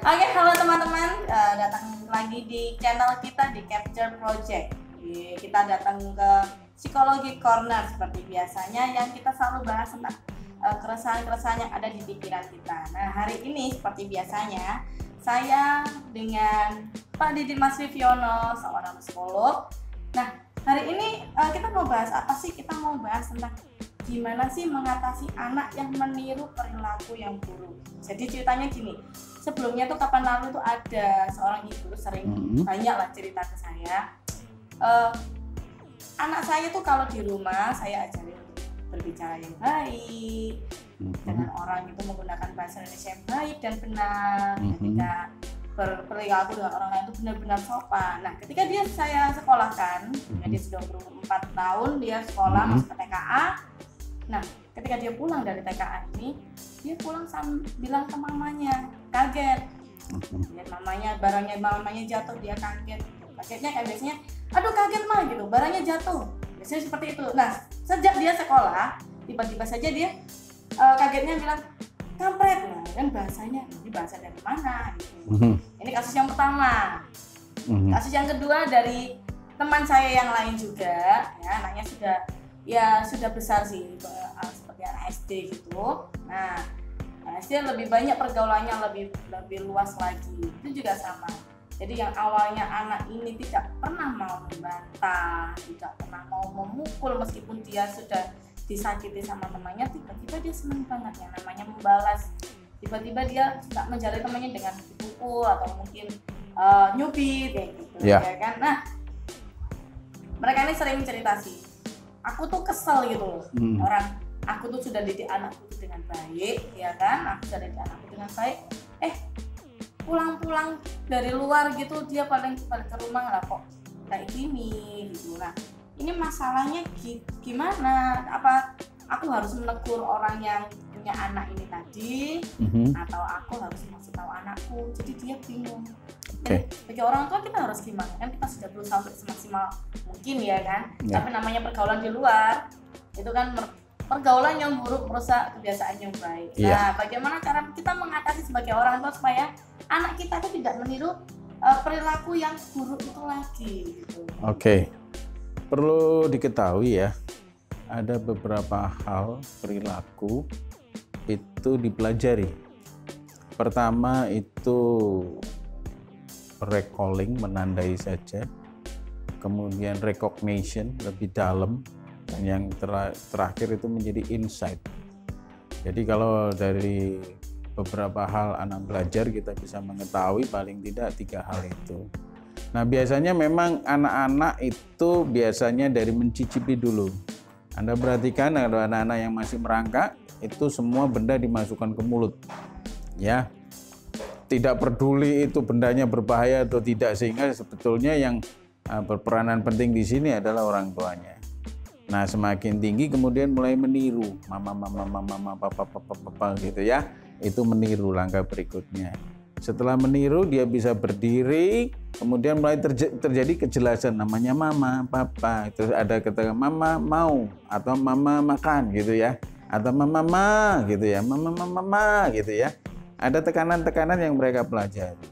Oke, halo teman-teman, datang lagi di channel kita di Capture Project. Kita datang ke Psikologi Corner seperti biasanya yang kita selalu bahas tentang keresahan-keresahan yang ada di pikiran kita. Nah, hari ini seperti biasanya saya dengan Pak Didi Mas Viviono, seorang psikolog. Nah, hari ini kita mau bahas apa sih? Kita mau bahas tentang gimana sih mengatasi anak yang meniru perilaku yang buruk. Jadi ceritanya gini, sebelumnya tuh kapan lalu tuh ada seorang ibu sering banyak lah cerita ke saya. Anak saya tuh kalau di rumah saya ajarin untuk berbicara yang baik dengan orang itu, menggunakan bahasa Indonesia yang baik dan benar. Ketika berperilaku dengan orang lain itu benar-benar sopan. Nah, ketika saya sekolahkan, dia sudah berumur 4 tahun, dia sekolah masuk ke TKA. Nah, ketika dia pulang dari TKA ini, dia pulang bilang ke mamanya, kaget. Lihat mamanya, barangnya mamanya jatuh, dia kaget. Kagetnya kayak biasanya, aduh kaget mah gitu, barangnya jatuh. Biasanya seperti itu. Nah, sejak dia sekolah, tiba-tiba saja dia kagetnya bilang, kampret. Nah, kan bahasanya, ini bahasa dari mana gitu. Ini kasus yang pertama. Kasus yang kedua dari teman saya yang lain juga, ya, anaknya sudah besar sih, seperti anak SD gitu. Nah, SD lebih banyak pergaulannya, lebih luas lagi. Itu juga sama. Jadi yang awalnya anak ini tidak pernah mau membantah, tidak pernah mau memukul meskipun dia sudah disakiti sama temannya, tiba-tiba dia senang banget yang namanya membalas. Tiba-tiba dia suka menjalin temannya dengan dipukul atau mungkin nyubit kayak gitu, ya kan. Nah, mereka ini sering cerita sih, aku tuh kesel gitu loh. Aku tuh sudah didik anakku dengan baik, ya kan, aku sudah didik anakku dengan baik, pulang-pulang dari luar gitu dia paling balik ke rumah lah kok kayak gini gitu. Nah, ini masalahnya gimana? Apa aku harus menegur orang yang punya anak ini tadi, atau aku harus masih tahu anakku? Jadi dia bingung. Bagi orang tua kita harus gimana? Kan kita sudah berusaha untuk semaksimal mungkin, ya kan. Tapi namanya pergaulan di luar itu kan pergaulan yang buruk merusak kebiasaan yang baik. Nah, bagaimana cara kita mengatasi sebagai orang tua supaya anak kita itu tidak meniru perilaku yang buruk itu lagi gitu. Perlu diketahui ya, ada beberapa hal perilaku itu dipelajari. Pertama itu recalling, menandai saja. Kemudian recognition, lebih dalam. Dan yang terakhir itu menjadi insight. Jadi kalau dari beberapa hal anak belajar, kita bisa mengetahui paling tidak 3 hal itu. Nah, biasanya memang anak-anak itu biasanya dari mencicipi dulu. Anda perhatikan ada anak-anak yang masih merangkak, itu semua benda dimasukkan ke mulut. Ya. Tidak peduli itu bendanya berbahaya atau tidak, sehingga sebetulnya yang berperanan penting di sini adalah orang tuanya. Nah, semakin tinggi kemudian mulai meniru, mama, papa gitu ya. Itu meniru langkah berikutnya. Setelah meniru dia bisa berdiri, kemudian mulai terjadi kejelasan, namanya mama, papa. Terus ada kata mama mau atau mama makan gitu ya. Atau mama gitu ya, mama gitu ya. Ada tekanan-tekanan yang mereka pelajari.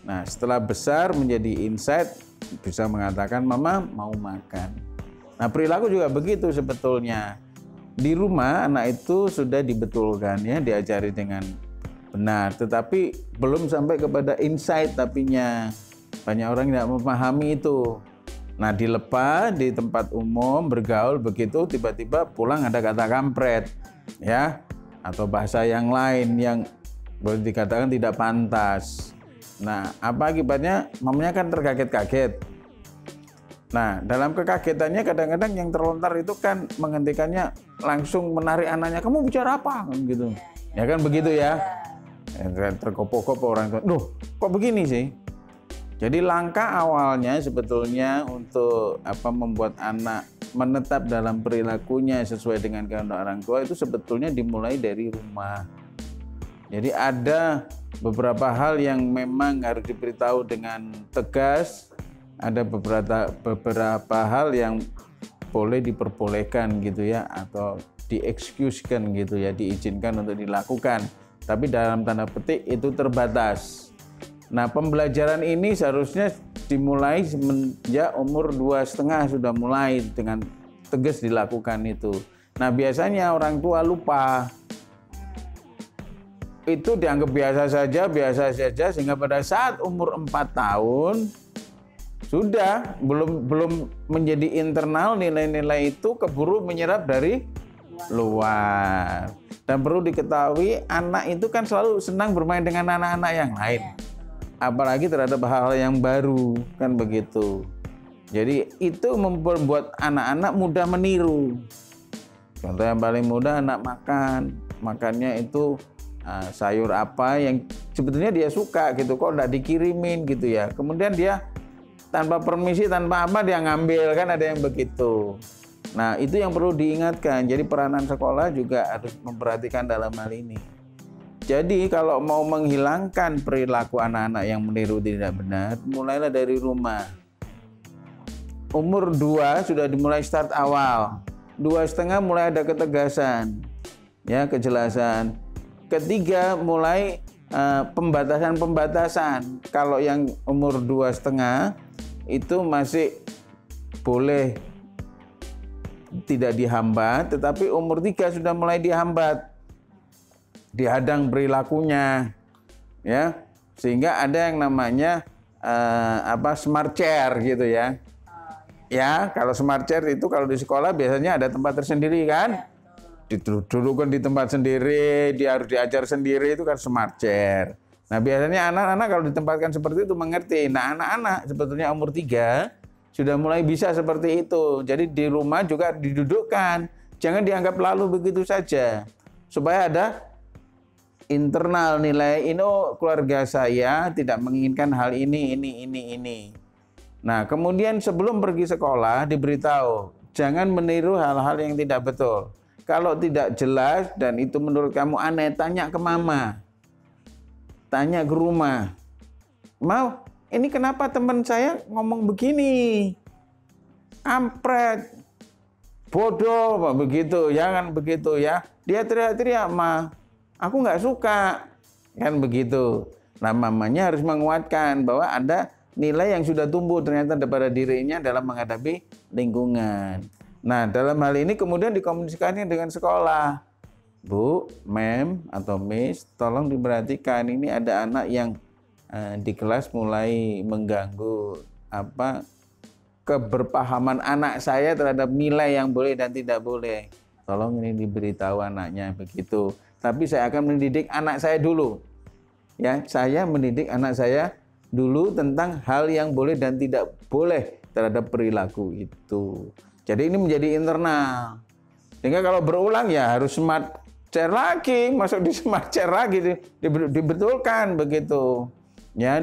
Nah, setelah besar menjadi insight, bisa mengatakan mama mau makan. Nah, perilaku juga begitu sebetulnya. Di rumah anak itu sudah dibetulkan ya, diajari dengan benar, tetapi belum sampai kepada insight tapinya. Banyak orang tidak memahami itu. Nah, dilepas di tempat umum bergaul begitu, tiba-tiba pulang ada kata kampret ya, atau bahasa yang lain yang boleh dikatakan tidak pantas. Nah, apa akibatnya? Mamanya kan terkaget-kaget. Nah, dalam kekagetannya kadang-kadang yang terlontar itu kan menghentikannya langsung menarik anaknya, kamu bicara apa? Gitu. Ya kan begitu ya. Terkopo-kopo orang tua, duh kok begini sih? Jadi langkah awalnya sebetulnya untuk membuat anak menetap dalam perilakunya sesuai dengan kehendak orang tua itu sebetulnya dimulai dari rumah. Jadi ada beberapa hal yang memang harus diberitahu dengan tegas. Ada beberapa hal yang boleh diperbolehkan gitu ya, atau diexcusekan gitu ya, diizinkan untuk dilakukan. Tapi dalam tanda petik itu terbatas. Nah, pembelajaran ini seharusnya dimulai semenjak umur 2,5 sudah mulai dengan tegas dilakukan itu. Nah, biasanya orang tua lupa. Itu dianggap biasa saja sehingga pada saat umur 4 tahun sudah belum menjadi internal, nilai-nilai itu keburu menyerap dari luar. Dan perlu diketahui anak itu kan selalu senang bermain dengan anak-anak yang lain. Apalagi terhadap hal-hal yang baru, kan begitu. Jadi itu membuat anak-anak mudah meniru. Contoh yang paling mudah, anak makannya itu sayur apa yang sebetulnya dia suka gitu, kok enggak dikirimin gitu ya. Kemudian dia tanpa permisi, tanpa apa dia ngambil, kan ada yang begitu. Nah, itu yang perlu diingatkan. Jadi peranan sekolah juga harus memperhatikan dalam hal ini. Jadi kalau mau menghilangkan perilaku anak-anak yang meniru tidak benar, mulailah dari rumah. Umur 2 sudah dimulai start awal. 2,5 mulai ada ketegasan, ya, kejelasan. Ketiga mulai pembatasan. Kalau yang umur 2,5 itu masih boleh tidak dihambat, tetapi umur 3 sudah mulai dihambat. Dihadang perilakunya, ya, sehingga ada yang namanya smart chair gitu ya. Ya, kalau smart chair itu kalau di sekolah biasanya ada tempat tersendiri kan, didudukkan di tempat sendiri, dia harus diajar sendiri, itu kan smart chair. Nah, biasanya anak-anak kalau ditempatkan seperti itu mengerti. Nah, anak-anak sebetulnya umur 3 sudah mulai bisa seperti itu. Jadi di rumah juga didudukkan, jangan dianggap lalu begitu saja, supaya ada internal nilai, ini keluarga saya tidak menginginkan hal ini. Nah, kemudian sebelum pergi sekolah diberitahu, jangan meniru hal-hal yang tidak betul. Kalau tidak jelas dan itu menurut kamu aneh, tanya ke mama. Tanya ke rumah. Mau, ini kenapa teman saya ngomong begini? Kampret. Bodoh, begitu, jangan begitu ya. Dia teriak-teriak, Ma. Aku nggak suka, kan begitu. Nah, mamanya harus menguatkan bahwa ada nilai yang sudah tumbuh ternyata pada dirinya dalam menghadapi lingkungan. Nah, dalam hal ini kemudian dikomunikasikan dengan sekolah. Bu, Mem atau Miss, tolong diperhatikan, ini ada anak yang di kelas mulai mengganggu keberpahaman anak saya terhadap nilai yang boleh dan tidak boleh. Tolong ini diberitahu anaknya begitu. Tapi saya akan mendidik anak saya dulu. Ya, saya mendidik anak saya dulu tentang hal yang boleh dan tidak boleh terhadap perilaku itu. Jadi ini menjadi internal. Sehingga kalau berulang ya harus smart chair lagi, masuk di smart chair lagi, dibetulkan begitu. Ya,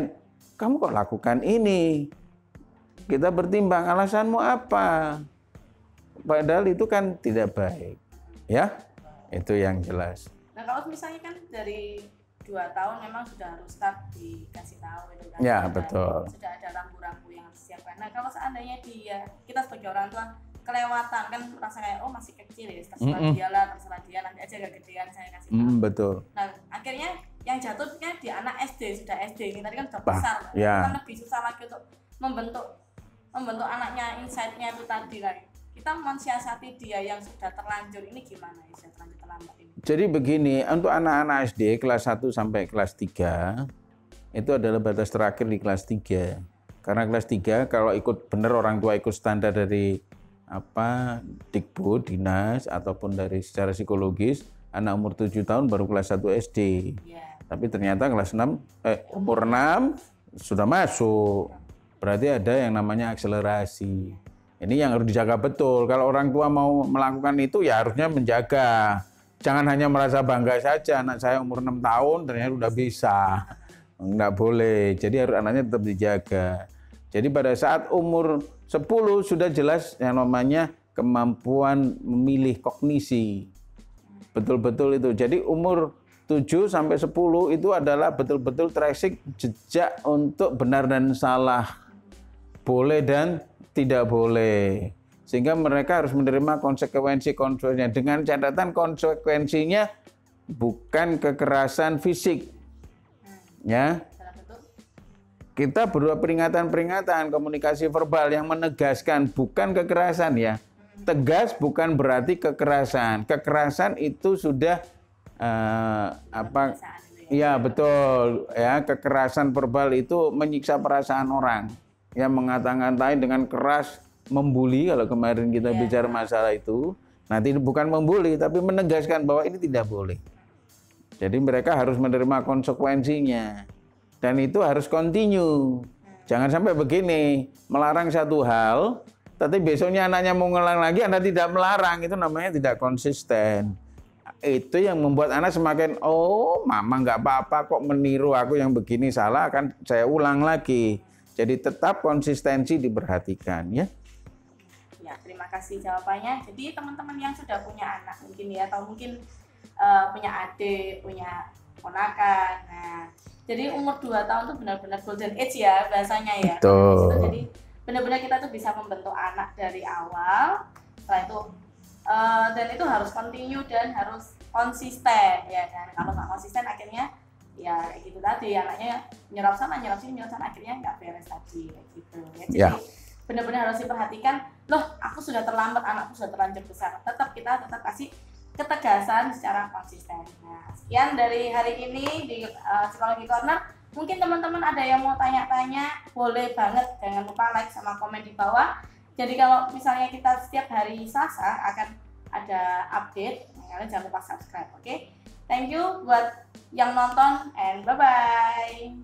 kamu kok lakukan ini? Kita bertimbang alasanmu apa? Padahal itu kan tidak baik. Ya, itu yang jelas. Nah, kalau misalnya kan dari 2 tahun memang sudah harus start dikasih tahu itu kan. Ya, betul. Sudah ada rambu-rambu yang harus disiapkan. Nah, kalau seandainya kita sebagai orang tua kelewatan, kan merasa kayak masih kecil ya, terserah dia nanti aja agak gedean saya kasih tahu. Betul. Nah, akhirnya yang jatuhnya di anak SD, sudah SD ini tadi kan sudah besar. Ya. Kan lebih susah lagi untuk membentuk anaknya, insight-nya itu tadi lagi. Kita mensiasati dia yang sudah terlanjur ini gimana ya, sudah terlambat ini. Jadi begini, untuk anak-anak SD kelas 1 sampai kelas 3 itu adalah batas terakhir di kelas 3. Karena kelas 3 kalau ikut benar orang tua ikut standar dari Dikbud, dinas ataupun dari secara psikologis, anak umur 7 tahun baru kelas 1 SD. Yeah. Tapi ternyata kelas 6 umur 6 sudah masuk. Berarti ada yang namanya akselerasi. Ini yang harus dijaga betul. Kalau orang tua mau melakukan itu ya harusnya menjaga. Jangan hanya merasa bangga saja, anak saya umur 6 tahun ternyata udah bisa. Enggak boleh. Jadi harus anaknya tetap dijaga. Jadi pada saat umur 10 sudah jelas yang namanya kemampuan memilih kognisi. Betul-betul itu. Jadi umur 7 sampai 10 itu adalah betul-betul tracing jejak untuk benar dan salah. Boleh dan tidak boleh. Sehingga mereka harus menerima konsekuensi-konsekuensinya. Dengan catatan konsekuensinya bukan kekerasan fisik. Ya. kita berupa peringatan-peringatan, komunikasi verbal yang menegaskan, bukan kekerasan ya. Tegas bukan berarti kekerasan. Kekerasan itu sudah apa? Ya betul ya, kekerasan verbal itu menyiksa perasaan orang. Ya, mengata-ngatain dengan keras, membuli. Kalau kemarin kita bicara masalah itu, nanti bukan membuli tapi menegaskan bahwa ini tidak boleh. Jadi mereka harus menerima konsekuensinya. Dan itu harus continue. Jangan sampai begini, melarang satu hal, tapi besoknya anaknya mau ngelarang lagi, Anda tidak melarang. Itu namanya tidak konsisten. Itu yang membuat anak semakin, oh mama nggak apa-apa kok meniru aku yang begini salah, akan saya ulang lagi. Jadi tetap konsistensi diperhatikan ya. Ya, terima kasih jawabannya. Jadi teman-teman yang sudah punya anak mungkin ya, atau mungkin punya adik, punya ponakan. Nah, jadi umur 2 tahun tuh benar-benar golden age ya bahasanya ya. Betul. Jadi benar-benar kita tuh bisa membentuk anak dari awal. Setelah itu dan itu harus continue dan harus konsisten ya kan. Kalau nggak konsisten akhirnya ya kayak gitu tadi, anaknya nyerap sana nyerap sini nyerap sana, akhirnya nggak beres tadi kayak gitu ya. Jadi benar-benar harus diperhatikan. Loh, aku sudah terlambat, anakku sudah terlanjur besar. Kita tetap kasih ketegasan secara konsisten. Nah, sekian dari hari ini di Psikologi Corner. Mungkin teman-teman ada yang mau tanya-tanya, boleh banget, jangan lupa like sama komen di bawah. Jadi kalau misalnya kita setiap hari Selasa akan ada update, kalian jangan lupa subscribe, oke? Thank you buat yang nonton and bye-bye.